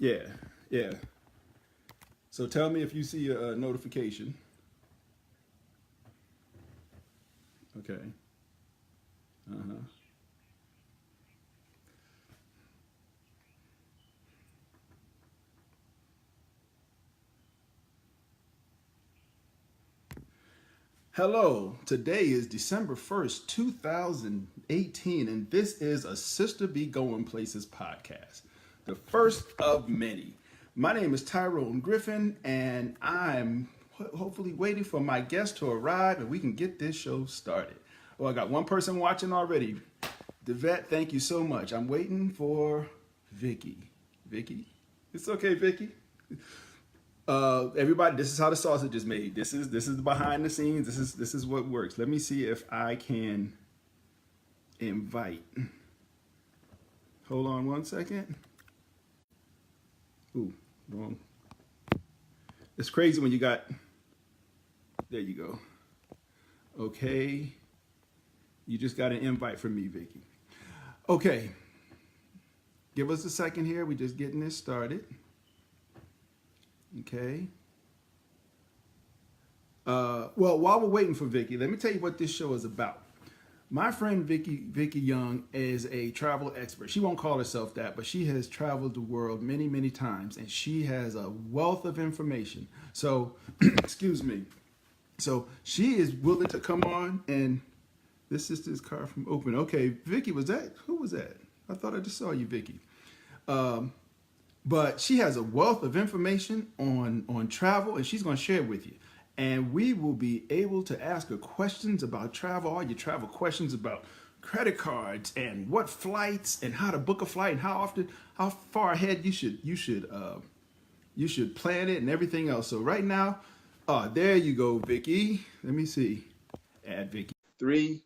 Yeah, yeah. So tell me if you see a notification. Okay. Uh-huh. Hello. Today is December 1st, 2018, and this is a Sister Be Going Places podcast, the first of many. My name is Tyrone Griffin, and I'm hopefully waiting for my guest to arrive and we can get this show started. Well, I got one person watching already. Devette, thank you so much. I'm waiting for Vicky. Vicky? It's okay, Vicky. Everybody, this is how the sausage is made. This is the behind the scenes. This is what works. Let me see if I can invite. Hold on one second. Ooh, wrong. It's crazy when you got. There you go. Okay, you just got an invite from me, Vicky. Okay, give us a second here. We're just getting this started. Okay. Well, while we're waiting for Vicky, let me tell you what this show is about. My friend Vicky Young is a travel expert. She won't call herself that, but she has traveled the world many, many times, and she has a wealth of information. So, excuse me. So she is willing to come on, and this is this car from open. Okay, Vicky, was that? Who was that? I thought I just saw you, Vicky. Um, but she has a wealth of information on travel, and she's going to share it with you. And we will be able to ask her questions about travel, all your travel questions about credit cards and what flights and how to book a flight and how often, how far ahead you should plan it and everything else. So right now, there you go, Vicky. Let me see. Add Vicky. Three.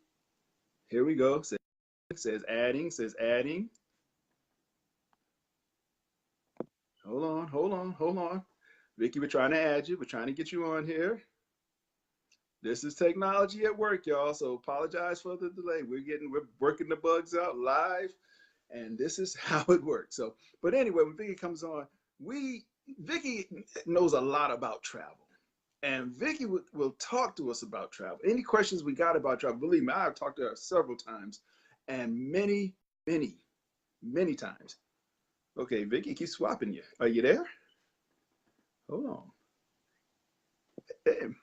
Here we go. Says adding. Says adding. Hold on. Vicky, we're trying to add you. We're trying to get you on here. This is technology at work, y'all. So apologize for the delay. We're working the bugs out live, and this is how it works. So, but anyway, when Vicky comes on, Vicky knows a lot about travel, and Vicky will talk to us about travel. Any questions we got about travel? Believe me, I've talked to her several times, and many times. Okay, Vicky, keep swapping you. Are you there? Hold on.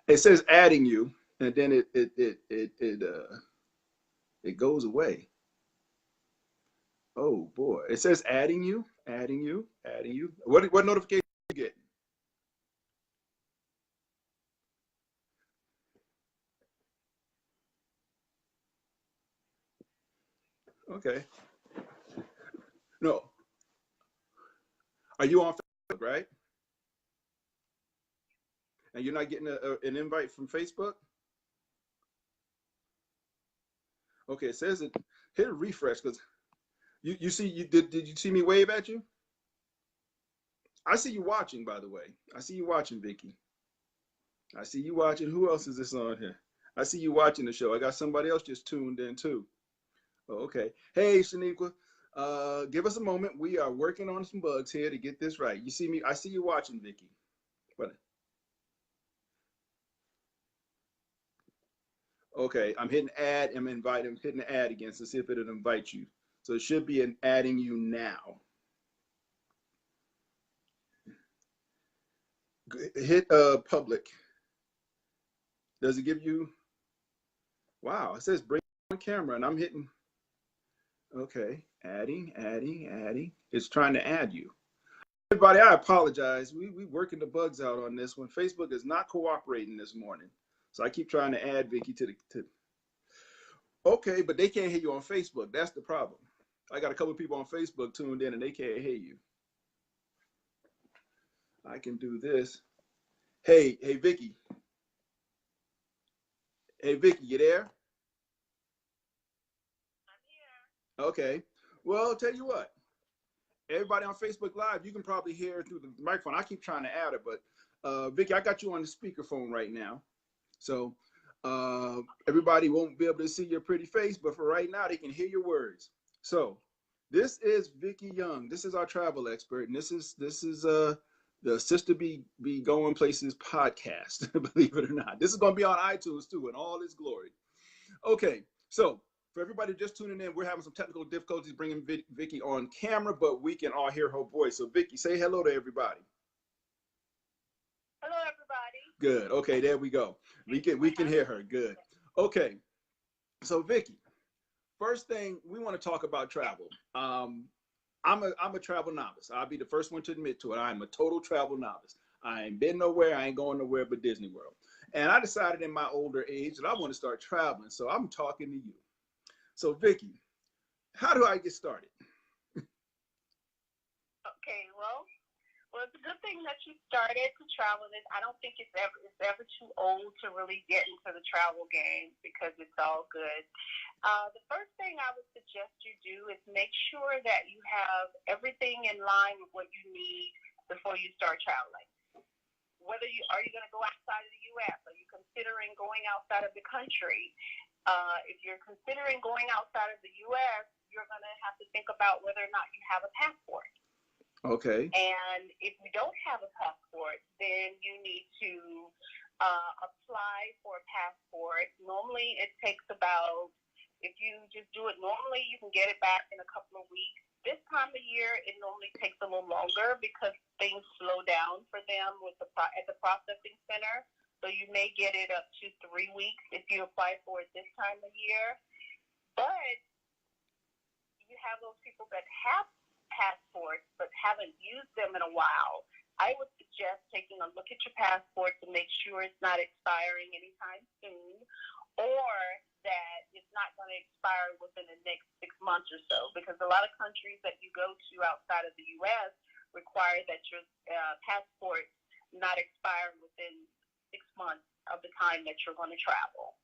It says adding you, and then it goes away. Oh boy, it says adding you. What notification are you getting? Okay, no, are you on Facebook, right? And you're not getting an invite from Facebook? Okay, it says it. Hit a refresh because you see did you see me wave at you? I see you watching, by the way. I see you watching, Vicky. I see you watching. Who else is this on here? I see you watching the show. I got somebody else just tuned in too. Oh, okay. Hey, Shaniqua, give us a moment. We are working on some bugs here to get this right. You see me? I see you watching, Vicky. But okay, I'm hitting add. I'm inviting. I'm hitting add again to see if it'll invite you. So it should be an adding you now. Hit public. Does it give you? Wow, it says bring on camera, and I'm hitting. Okay, adding. It's trying to add you. Everybody, I apologize. We working the bugs out on this one. Facebook is not cooperating this morning, so I keep trying to add Vicky to the. Okay, but they can't hear you on Facebook. That's the problem. I got a couple of people on Facebook tuned in, and they can't hear you. I can do this. Hey, Vicky. Hey, Vicky, you there? Okay. Well, I'll tell you what. Everybody on Facebook Live, you can probably hear through the microphone. I keep trying to add it, but Vicky, I got you on the speakerphone right now. So everybody won't be able to see your pretty face, but for right now, they can hear your words. So This is Vicky Young. This is our travel expert, and this is the Sister Be Going Places podcast. Believe it or not, this is going to be on iTunes too, in all its glory. Okay, so for everybody just tuning in, we're having some technical difficulties bringing Vicky on camera, but we can all hear her voice. So Vicky, say hello to everybody. Hello, everybody. Good. Okay, there we go. We can hear her. Good. Okay, so Vicky, first thing we want to talk about travel. I'm a travel novice. I'll be the first one to admit to it. I'm a total travel novice. I ain't been nowhere. I ain't going nowhere but Disney World. And I decided in my older age that I want to start traveling. So I'm talking to you. So Vicky, how do I get started? Okay, well, it's a good thing that you started to travel. And I don't think it's ever too old to really get into the travel game because it's all good. The first thing I would suggest you do is make sure that you have everything in line with what you need before you start traveling. Whether are you going to go outside of the U.S.? Are you considering going outside of the country? If you're considering going outside of the U.S., you're going to have to think about whether or not you have a passport. Okay. And if you don't have a passport, then you need to apply for a passport. Normally, it takes about, if you just do it normally, you can get it back in a couple of weeks. This time of year, it normally takes a little longer because things slow down for them at the processing center. So you may get it up to 3 weeks if you apply for it this time of year. But you have those people that have passports but haven't used them in a while. I would suggest taking a look at your passport to make sure it's not expiring anytime soon, or that it's not going to expire within the next 6 months or so, because a lot of countries that you go to outside of the U.S. require that your passport not expire within 6 months of the time that you're going to travel.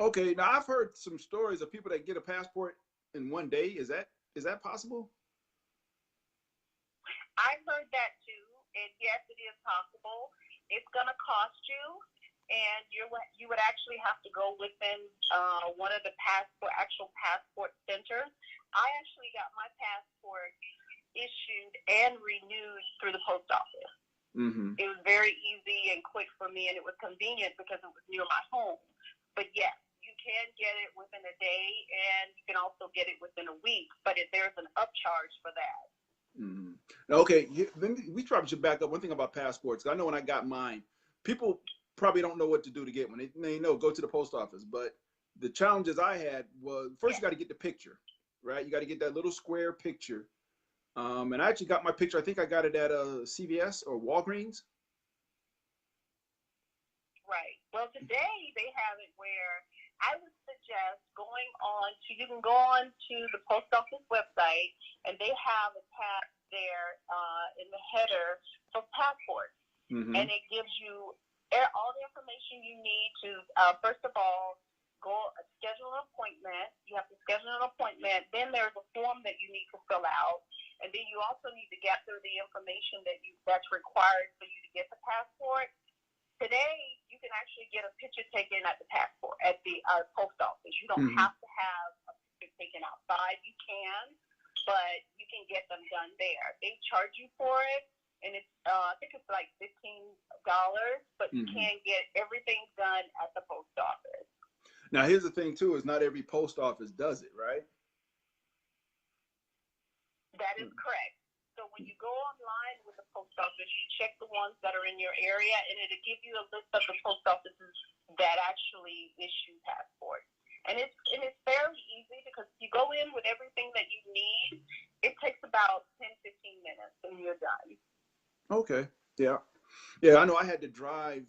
Okay. Now I've heard some stories of people that get a passport in one day. Is that possible? I've heard that too, and yes, it is possible. It's going to cost you, and you would actually have to go within one of the actual passport centers. I actually got my passport issued and renewed through the post office. Mm-hmm. It was very easy and quick for me, and it was convenient because it was near my home. But yes, you can get it within a day, and you can also get it within a week, but there's an upcharge for that. Mm-hmm. Okay, we probably should back up. One thing about passports, I know when I got mine, people probably don't know what to do to get one. They know go to the post office, but the challenges I had was first you got to get the picture, right? You got to get that little square picture. And I actually got my picture. I think I got it at CVS or Walgreens. Right. Well, today they have it where I would suggest you can go on to the post office website, and they have a tab there in the header for passports. Mm-hmm. And it gives you all the information you need to, first of all, schedule an appointment. You have to schedule an appointment. Then there's a form that you need to fill out. And then you also need to gather the information that's required for you to get the passport. Today, you can actually get a picture taken at the post office. You don't have to have a picture taken outside. You can, but you can get them done there. They charge you for it, and it's I think it's like $15, but you can get everything done at the post office. Now, here's the thing too: is not every post office does it, right? That is correct. So when you go online with the post office, you check the ones that are in your area, and it'll give you a list of the post offices that actually issue passports. And it's fairly easy because you go in with everything that you need. It takes about 10-15 minutes, and you're done. Okay. Yeah. Yeah, I know I had to drive.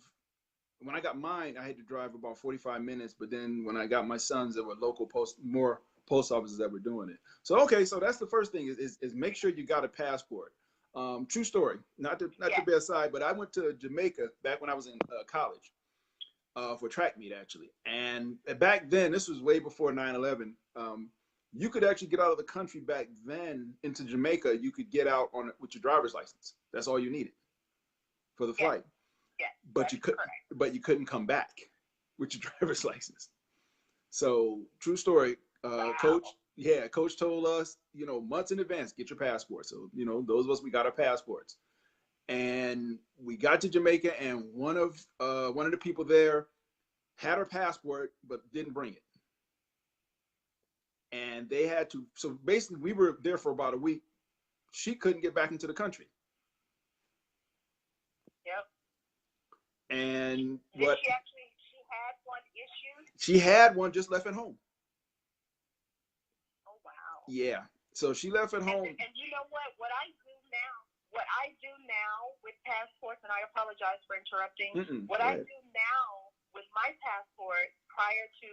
When I got mine, I had to drive about 45 minutes. But then when I got my sons, there were more post offices that were doing it. So, okay, so that's the first thing is make sure you got a passport. True story, not to be aside, but I went to Jamaica back when I was in college for track meet, actually. And back then, this was way before 9/11. You could actually get out of the country back then into Jamaica. You could get out with your driver's license. That's all you needed for the flight. Yeah, but you couldn't come back with your driver's license. So true story, wow. Coach. Yeah, coach told us, months in advance, get your passport. So, those of us, we got our passports. And we got to Jamaica, and one of the people there had her passport but didn't bring it. And they had to, so basically we were there for about a week. She couldn't get back into the country. Yep. And what she had one issued? She had one, just left at home. Oh wow. Yeah. So she left at home. And you know what? What I do now with passports, and I apologize for interrupting. What I do now with my passport, prior to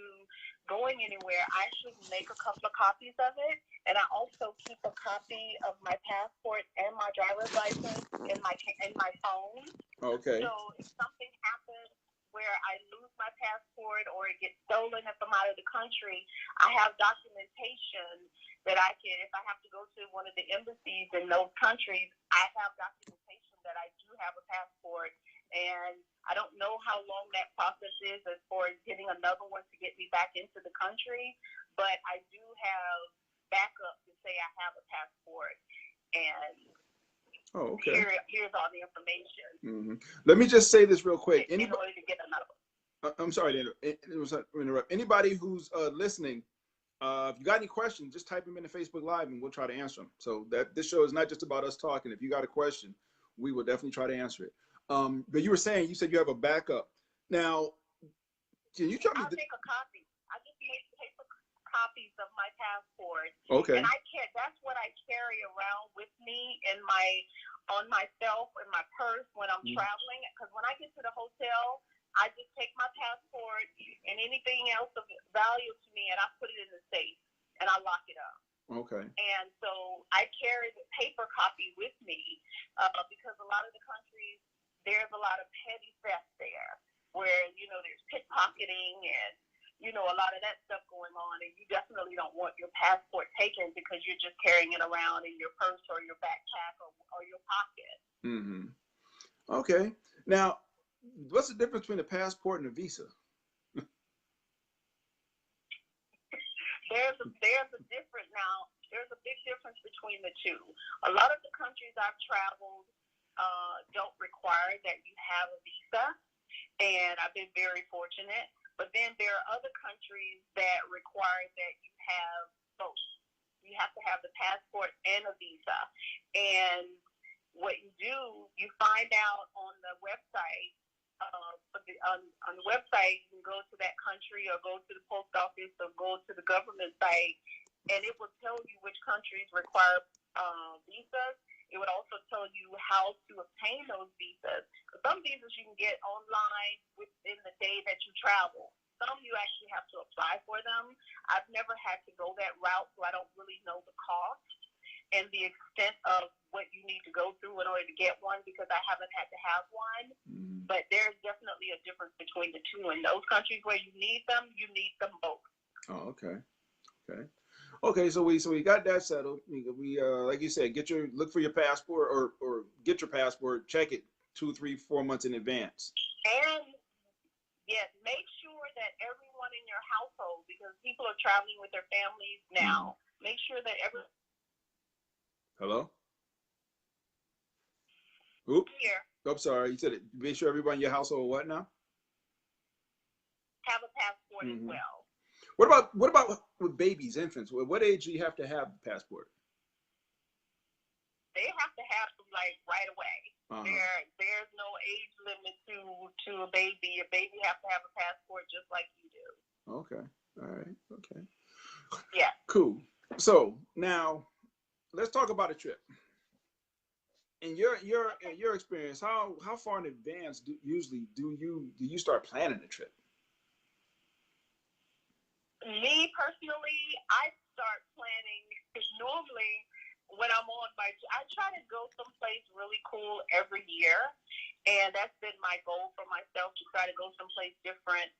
going anywhere, I actually make a couple of copies of it, and I also keep a copy of my passport and my driver's license in my phone. Okay. So if something happens where I lose my passport or it gets stolen if I'm out of the country, I have documentation that I can, if I have to go to one of the embassies in those countries, I have documentation that I do have a passport. And I don't know how long that process is as far as getting another one to get me back into the country, but I do have backup to say I have a passport. And okay. Here's all the information. Mm-hmm. Let me just say this real quick. In order to get another one. I'm sorry to interrupt. Anybody who's listening, if you got any questions, just type them in the Facebook Live and we'll try to answer them. So that this show is not just about us talking. If you got a question, we will definitely try to answer it. But you said you have a backup. Now, can you tell me? I'll take a copy. I just make paper copies of my passport. Okay. And that's what I carry around with me on myself, in my purse when I'm traveling. Because when I get to the hotel, I just take my passport and anything else of value to me, and I put it in the safe, and I lock it up. Okay. And so I carry the paper copy with me because a lot of the countries, there's a lot of petty theft there where, there's pickpocketing and, a lot of that stuff going on. And you definitely don't want your passport taken because you're just carrying it around in your purse or your backpack or your pocket. Mm-hmm. Okay. Now, what's the difference between a passport and a visa? There's a big difference between the two. A lot of the countries I've traveled don't require that you have a visa, and I've been very fortunate. But then there are other countries that require that you have both. You have to have the passport and a visa. And what you do, you find out on the website. On the website, you can go to that country or go to the post office or go to the government site, and it will tell you which countries require visas. It would also tell you how to obtain those visas. Some visas you can get online within the day that you travel. Some you actually have to apply for them. I've never had to go that route, so I don't really know the cost and the extent of what you need to go through in order to get one because I haven't had to have one. But there's definitely a difference between the two. In those countries where you need them both. Oh, okay. Okay, so we got that settled. We like you said, look for your passport or get your passport, check it 2, 3, 4 months in advance. And yes, make sure that everyone in your household, because people are traveling with their families now, make sure that Hello? Oop. Here. I'm sorry. You said it. Make sure everybody in your household what now? Have a passport as well. What about with babies, infants? What age do you have to have the passport? They have to have them like right away. There's no age limit to a baby. A baby has to have a passport just like you do. Okay. All right. Okay. Yeah. Cool. So now let's talk about a trip. In your experience, how far in advance do you start planning a trip? Me personally, I start planning because normally when I'm on I try to go someplace really cool every year, and that's been my goal for myself to try to go someplace different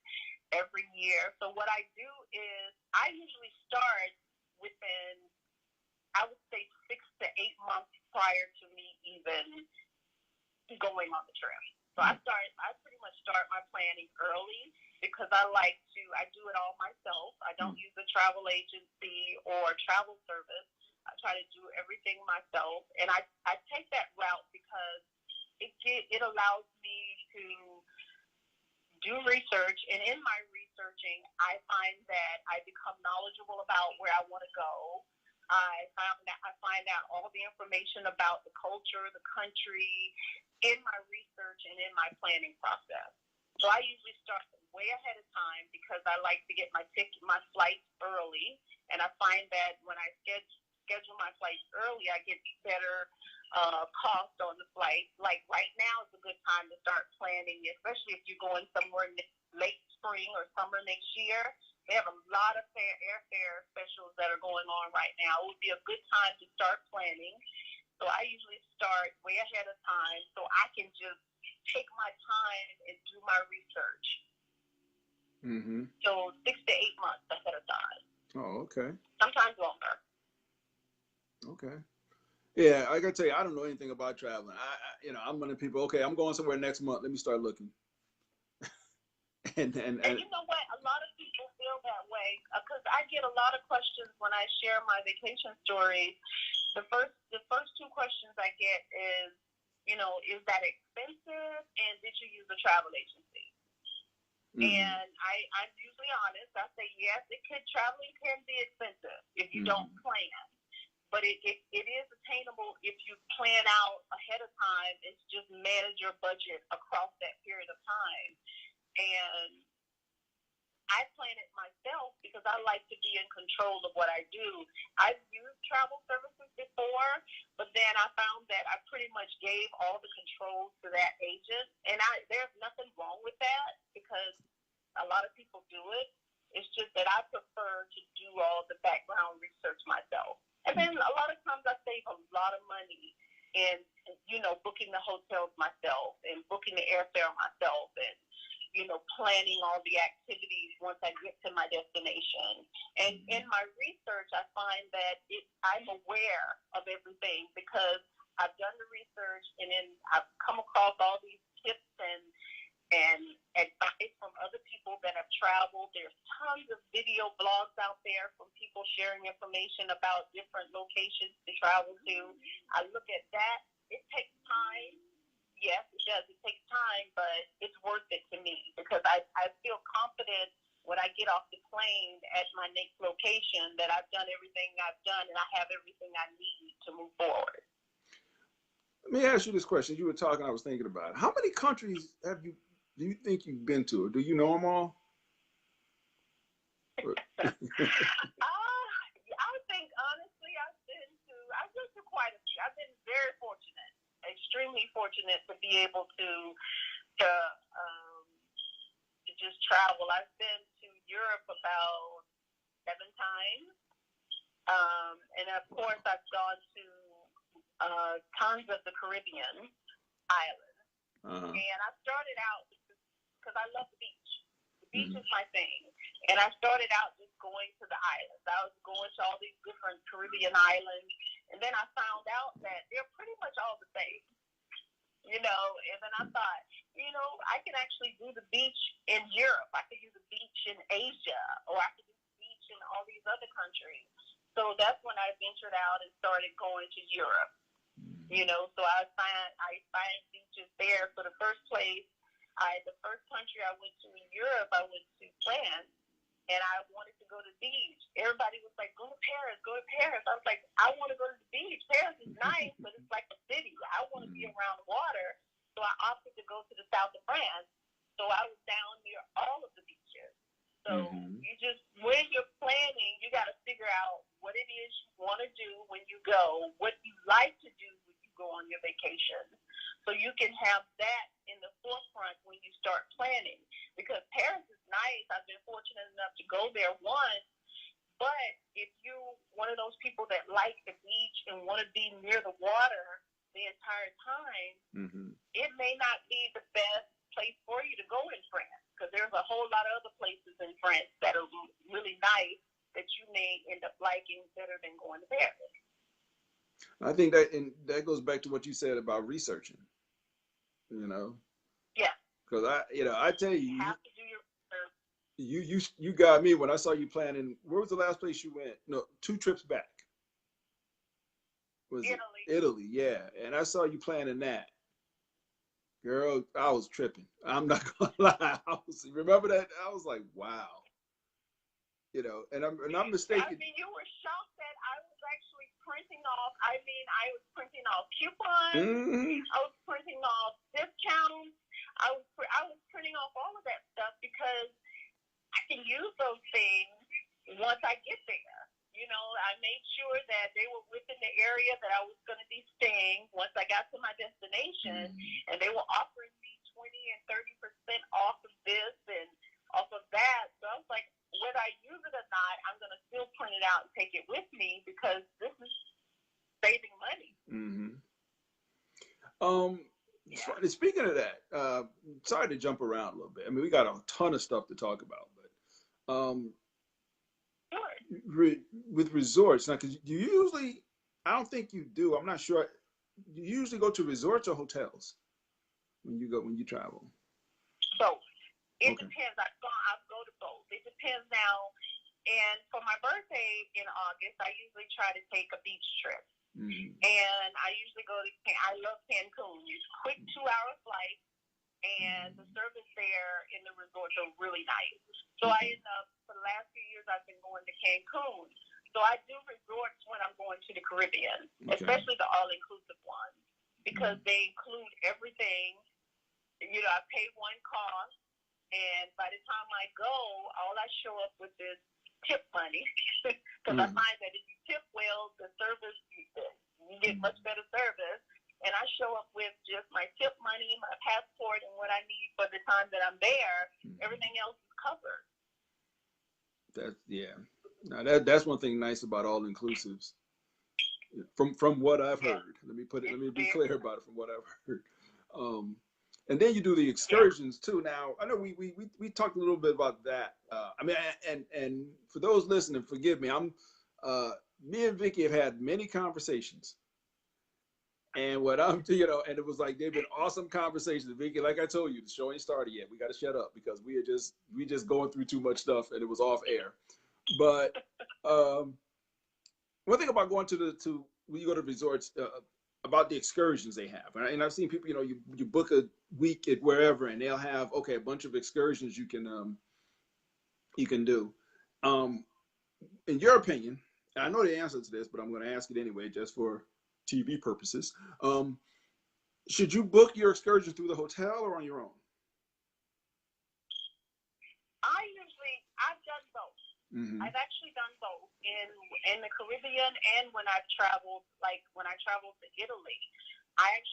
every year. So what I do is I usually start within, I would say, 6 to 8 months prior to me even going on the trip. So I pretty much start my planning early because I do it all myself. I don't use a travel agency or travel service. I try to do everything myself, and I take that route because it allows me to do research, and in my researching, I find that I become knowledgeable about where I want to go. I find out all the information about the culture, the country, in my research and in my planning process. So I usually start way ahead of time because I like to get my flights early, and I find that when I schedule my flights early, I get better cost on the flight. Like right now is a good time to start planning, especially if you're going somewhere late spring or summer next year. They have a lot of airfare specials that are going on right now. It would be a good time to start planning. So I usually start way ahead of time so I can just take my time and do my research. Mm-hmm. So 6 to 8 months ahead of time. Oh, okay. Sometimes longer. Okay. Yeah, I gotta tell you, I don't know anything about traveling. I'm one of the people. Okay, I'm going somewhere next month. Let me start looking. And you know what? A lot of people feel that way because I get a lot of questions when I share my vacation stories. The first two questions I get is, is that expensive? And did you use a travel agency? Mm-hmm. And I'm usually honest. I say yes. Traveling can be expensive if you don't plan. But it is attainable if you plan out ahead of time and just manage your budget across that period of time. And I plan it myself because I like to be in control of what I do. I've used travel services before, but then I found that I pretty much gave all the controls to that agent. And there's nothing wrong with that because a lot of people do it. It's just that I prefer to do all the background research myself. And then a lot of times I save a lot of money in, booking the hotels myself and booking the airfare myself and, planning all the activities once I get to my destination. And in my research, I find that I'm aware of everything because I've done the research and then I've come across all these tips and advice from other people that have traveled. There's tons of video blogs out there from people sharing information about different locations to travel to. I look at that. It takes time. Yes, it does. It takes time, but it's worth it to me because I feel confident when I get off the plane at my next location that I've done everything I've done and I have everything I need to move forward. Let me ask you this question. You were talking, I was thinking about it. How many countries do you think you've been to? Or do you know them all? I think honestly, I've been to quite a few. I've been very fortunate, extremely fortunate to be able to just travel. I've been to Europe about 7 times, and of course, I've gone to tons of the Caribbean islands. Uh-huh. And I started out because I love the beach. The beach is my thing. And I started out just going to the islands. I was going to all these different Caribbean islands. And then I found out that they're pretty much all the same. And then I thought, I can actually do the beach in Europe. I could do the beach in Asia, or I could do the beach in all these other countries. So that's when I ventured out and started going to Europe. So I find beaches there. So the first country I went to in Europe, I went to France, and I wanted to go to the beach. Everybody was like, go to Paris, go to Paris. I was like, I want to go to the beach. Paris is nice, but it's like a city. I want to be around water. So I opted to go to the south of France. So I was down near all of the beaches. So when you're planning, you got to figure out what it is you want to do when you go, what you like to do when you go on your vacation. So you can have that in the forefront when you start planning. Because Paris is nice. I've been fortunate enough to go there once. But if you're one of those people that like the beach and want to be near the water the entire time, it may not be the best place for you to go in France. Because there's a whole lot of other places in France that are really nice that you may end up liking better than going to Paris. I think that goes back to what you said about researching. Yeah. Because I tell you, have to do your research. you got me when I saw you planning. Where was the last place you went? No, 2 trips back. Was it Italy. Italy? Yeah, and I saw you planning that. Girl, I was tripping. I'm not gonna lie. Remember that? I was like, wow. And I'm I mistaken. mean, you were shocked that I was actually printing off. I mean, I was printing off coupons. Mm-hmm. I was printing off discounts. I was printing off all of that stuff because I can use those things once I get there. You know, I made sure that they were within the area that I was going to be staying once I got to my destination, and they were offering me 20 and 30% off of this and off of that. So I was like, whether I use it or not, I'm going to still print it out and take it with me because this is saving money. Mm-hmm. Yeah. Speaking of that, sorry to jump around a little bit. I mean, we got a ton of stuff to talk about, but Sure. with resorts now, because you usually, I don't think you do. I'm not sure. You usually go to resorts or hotels when you travel. Both. It Okay. depends. I go to both. It depends now. And for my birthday in August, I usually try to take a beach trip. Mm-hmm. And I usually go to, I love Cancun. It's a quick 2 hour flight, and the service there in the resorts are really nice. So I end up, for the last few years, I've been going to Cancun. So I do resorts when I'm going to the Caribbean, especially the all inclusive ones, because they include everything. You know, I pay one cost, and by the time I go, all I show up with is tip money, because I find that if you tip well, the service, you get much better service. And I show up with just my tip money, my passport, and what I need for the time that I'm there. Everything else is covered. Yeah. Now that's one thing nice about all inclusives. From what I've heard, let me be clear about it. From what I've heard, and then you do the excursions too. Now I know we talked a little bit about that. I mean, and for those listening, forgive me. Me and Vicky have had many conversations, and and it was like they've been awesome conversations. Vicky, like I told you, the show ain't started yet. We got to shut up because we just going through too much stuff, and it was off air. But one thing about going to when you go to resorts, about the excursions they have, and I've seen people, you book a week at wherever, and they'll have a bunch of excursions you can do. Um, in your opinion, and I know the answer to this, but I'm going to ask it anyway, just for TV purposes. Should you book your excursion through the hotel or on your own? I've done both. Mm-hmm. I've actually done both in the Caribbean and when I've traveled, like when I traveled to Italy. I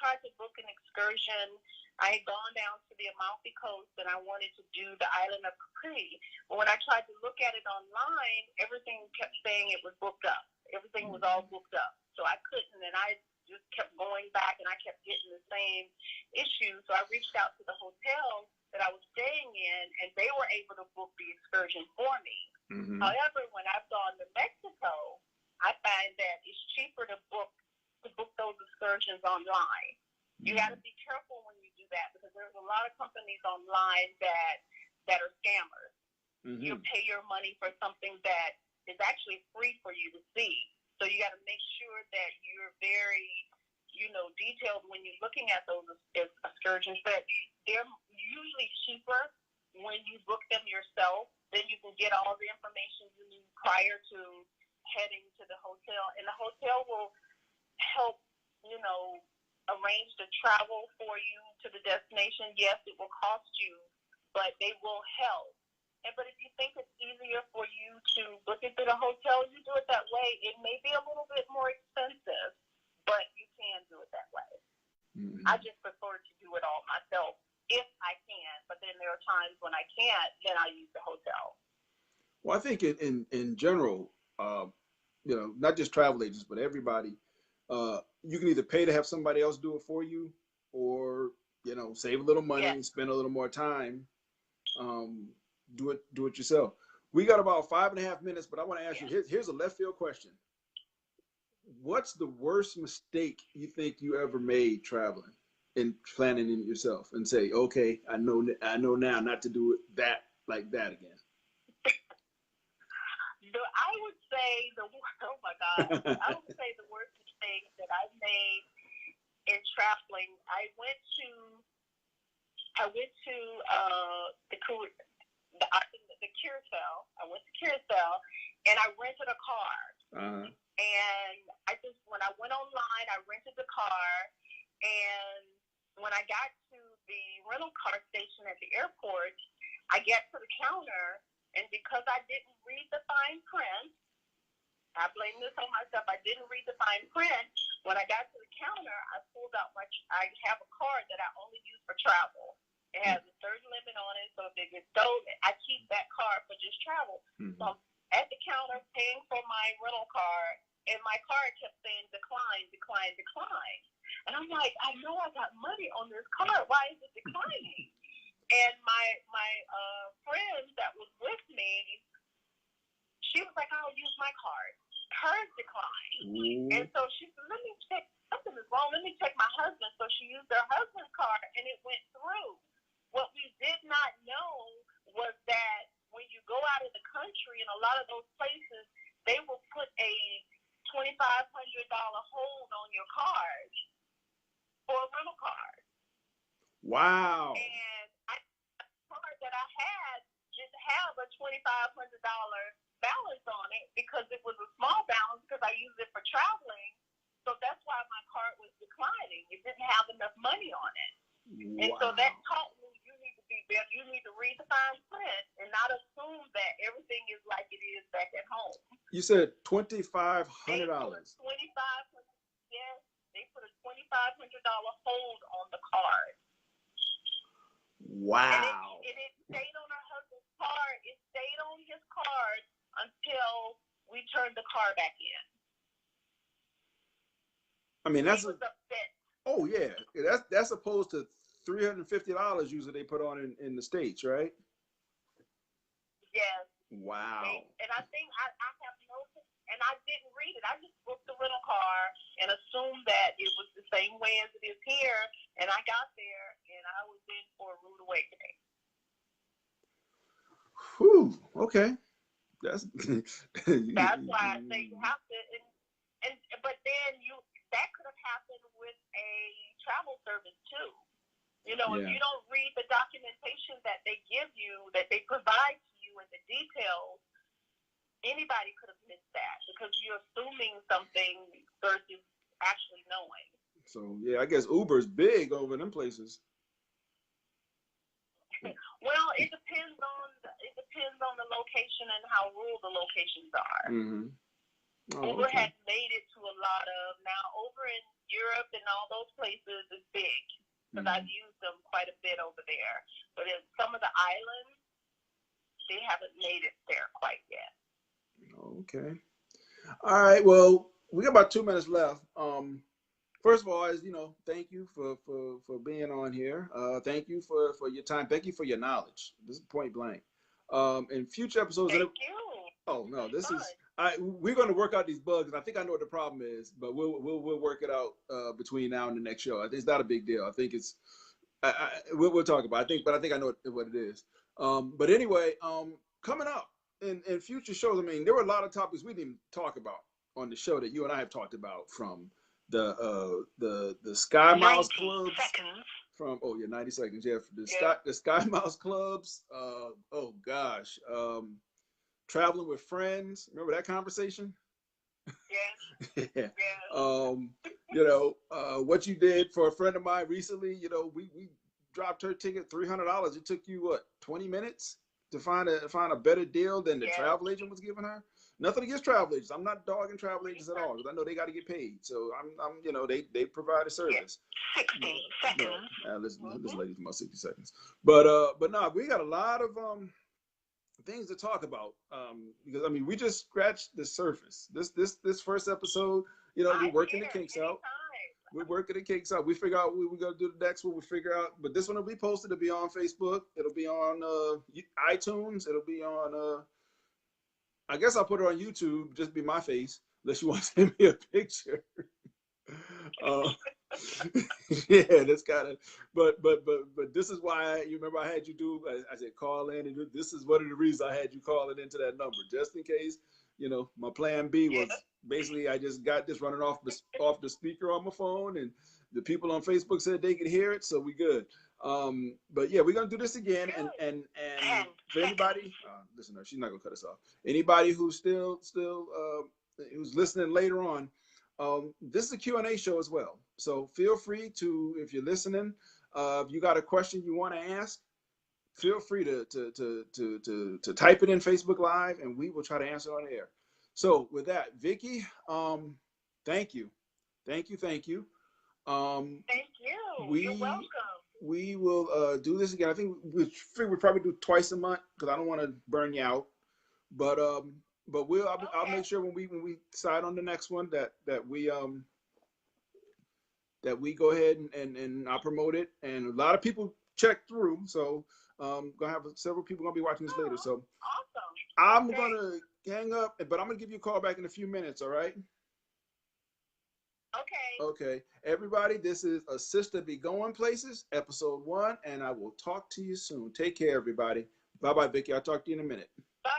tried to book an excursion. I had gone down to the Amalfi Coast and I wanted to do the island of Capri. But when I tried to look at it online, everything kept saying it was booked up. Everything was all booked up. So I couldn't, and I just kept going back and I kept getting the same issue. So I reached out to the hotel that I was staying in, and they were able to book the excursion for me. Mm-hmm. However, when I've gone to Mexico, I find that it's cheaper to book those excursions online. Mm-hmm. You got to be careful when you do that because there's a lot of companies online that are scammers. Mm-hmm. You pay your money for something that is actually free for you to see. So you got to make sure that you're very, detailed when you're looking at those excursions. But they're usually cheaper when you book them yourself. Then you can get all the information you need prior to heading to the hotel. And the hotel will help, arrange the travel for you to the destination. Yes, it will cost you, but they will help. But if you think it's easier for you to book it through the hotel, you do it that way. It may be a little bit more expensive, but you can do it that way. Mm-hmm. I just prefer to do it all myself if I can. But then there are times when I can't, then I use the hotel. Well, I think in general, not just travel agents, but everybody, you can either pay to have somebody else do it for you, or save a little money, spend a little more time, do it yourself. We got about 5.5 minutes, but I want to ask you. Here's a left field question. What's the worst mistake you think you ever made traveling? in planning it yourself and say, okay, I know now not to do it like that again? I would say oh my God, I would say the worst mistake that I've made in traveling. The Curacao. I went to Curacao, and I rented a car. Uh-huh. And when I went online, I rented the car, and when I got to the rental car station at the airport, I get to the counter, and because I didn't read the fine print, I blame this on myself. I didn't read the fine print. When I got to the counter, I pulled out I have a card that I only use for travel. It has a certain limit on it, so if it gets stolen, I keep that card for just travel. Mm-hmm. So I'm at the counter paying for my rental car, and my card kept saying decline, decline, decline. And I'm like, I know I got money on this card. Why is it declining? And my friend that was with me, she was like, I'll use my card. Hers declined. Ooh. And so she said, let me check. Something is wrong. Let me check my husband. So she used her husband's card, and it went through. What we did not know was that when you go out of the country, in a lot of those places, they will put a $2,500 hold on your card for a rental card. Wow. And the card that I had didn't have a $2,500 balance on it because it was a small balance because I used it for traveling. So that's why my card was declining. It didn't have enough money on it. Wow. And so that taught me you need to be better. You need to read the fine print and not assume that everything is like it is back at home. You said $2,500. Yes, they put a $2,500 hold on the card. Wow. And it stayed on her husband's card. It stayed on his card until we turned the car back in. I mean, he was upset. Oh yeah, that's opposed to $350 usually they put on in the States, right? Yes. Wow. And I think I have and I didn't read it. I just booked the rental car and assumed that it was the same way as it is here. And I got there, and I was in for a rude awakening. Whew. Okay. That's why I say you have to. But then that could have happened with a travel service too. If you don't read the documentation that they give you, that they provide to you, and the details, anybody could have missed that because you're assuming something versus actually knowing. So yeah, I guess Uber's big over them places. Well, it depends on the location and how rural the locations are. Mm-hmm. Oh, Uber has made it to a lot of now over in Europe and all those places is big because I've used them quite a bit over there. But in some of the islands, they haven't made it there quite yet. Okay. All right. Well, we got about 2 minutes left. First of all, thank you for being on here. Thank you for your time. Thank you for your knowledge. This is point blank. In future episodes. Thank you. Oh no, this is. We're going to work out these bugs, and I think I know what the problem is, but we'll work it out between now and the next show. It's not a big deal. I think it's. We'll talk about it. I think I know what it is. But anyway, coming up in future shows, I mean, there were a lot of topics we didn't talk about on the show that you and I have talked about, from the Sky Mouse clubs. From 90 seconds. Yeah, the Sky Mouse clubs. Oh gosh. Traveling with friends. Remember that conversation? Yeah. Yeah. What you did for a friend of mine recently, we dropped her ticket $300. It took you what, 20 minutes to find a better deal than the travel agent was giving her? Nothing against travel agents. I'm not dogging travel agents at all, because I know they got to get paid. So I'm they provide a service. 60 seconds. This lady's about 60 seconds. But no, we got a lot of things to talk about, because I mean, we just scratched the surface. This first episode, we're working the kinks out. We're working the kinks out. We figure out what we're gonna do the next one. We figure out, but this one will be posted. It'll be on Facebook. It'll be on iTunes. It'll be on. I guess I'll put it on YouTube. Just be my face, unless you want to send me a picture. Yeah, that's kind of, but this is why you remember I had you do. I said call in, and this is one of the reasons I had you calling into that number, just in case. You know, my plan B Yeah. was basically I just got this running off the speaker on my phone, and the people on Facebook said they could hear it, so we good. But yeah, we're gonna do this again, and for anybody, listen, no, she's not gonna cut us off. Anybody who's still who's listening later on, this is a Q&A show as well. So feel free to, if you're listening, if you got a question you want to ask, feel free to type it in Facebook Live, and we will try to answer on air. So with that, Vicky, thank you, thank you. Thank you. You're We welcome. we will do this again. I think we probably do twice a month because I don't want to burn you out. But I'll make sure when we decide on the next one that we go ahead and I'll promote it. And a lot of people check through, so gonna have several people gonna be watching this later. So Awesome. I'm gonna hang up, but I'm gonna give you a call back in a few minutes. All right? Okay. Okay, everybody. This is A Sister Be Going Places, episode 1, and I will talk to you soon. Take care, everybody. Bye bye, Vicky. I'll talk to you in a minute. Bye.